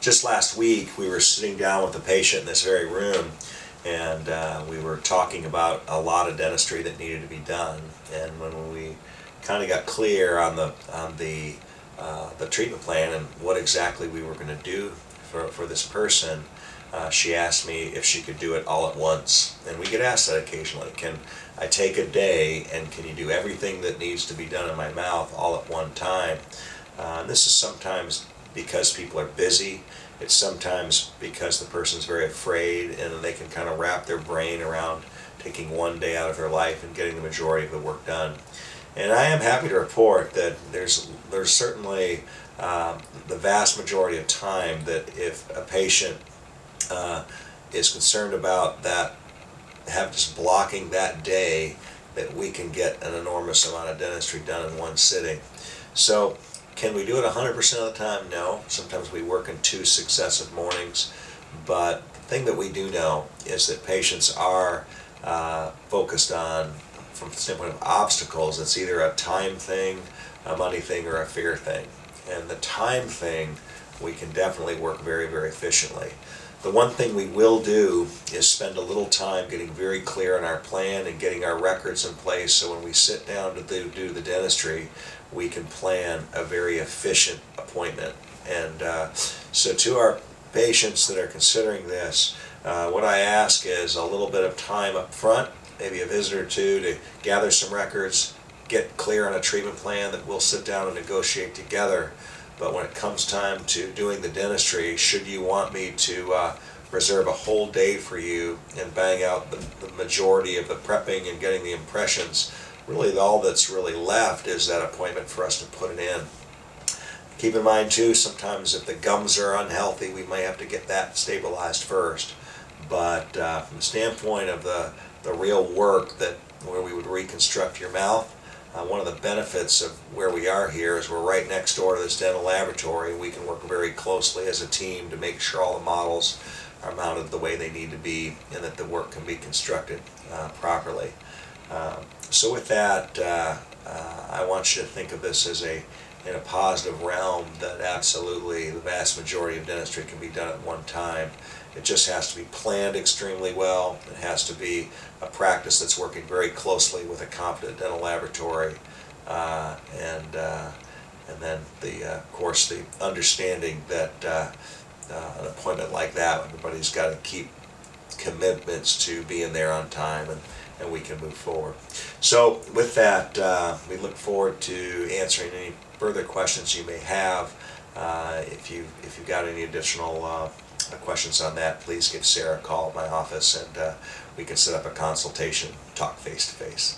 Just last week we were sitting down with a patient in this very room, and we were talking about a lot of dentistry that needed to be done. And when we kind of got clear on the treatment plan and what exactly we were going to do for this person, she asked me if she could do it all at once. And we get asked that occasionally. Can I take a day and can you do everything that needs to be done in my mouth all at one time? This is sometimes because people are busy. It's sometimes because the person's very afraid and they can kind of wrap their brain around taking one day out of their life and getting the majority of the work done. And I am happy to report that there's certainly the vast majority of time that if a patient is concerned about that, just blocking that day, that we can get an enormous amount of dentistry done in one sitting. So can we do it 100% of the time? No. Sometimes we work in 2 successive mornings, but the thing that we do know is that patients are focused on, from the standpoint of obstacles, it's either a time thing, a money thing, or a fear thing. And the time thing we can definitely work very, very efficiently. The one thing we will do is spend a little time getting very clear on our plan and getting our records in place, so when we sit down to do the dentistry, we can plan a very efficient appointment. And so to our patients that are considering this, what I ask is a little bit of time up front, maybe a visit or two, to gather some records, get clear on a treatment plan that we'll sit down and negotiate together. But when it comes time to doing the dentistry, should you want me to reserve a whole day for you and bang out the majority of the prepping and getting the impressions, really all that's really left is that appointment for us to put it in. Keep in mind too, sometimes if the gums are unhealthy, we may have to get that stabilized first. But from the standpoint of the real work, where we would reconstruct your mouth, one of the benefits of where we are here is we're right next door to this dental laboratory. We can work very closely as a team to make sure all the models are mounted the way they need to be and that the work can be constructed properly. So with that, I want you to think of this as in a positive realm, that absolutely the vast majority of dentistry can be done at one time. It just has to be planned extremely well. It has to be a practice that's working very closely with a competent dental laboratory, and then of course the understanding that an appointment like that, everybody's got to keep commitments to being there on time, and we can move forward. So with that, we look forward to answering any further questions you may have. If you've got any additional questions on that, please give Sarah a call at my office, and we can set up a consultation, talk face to face.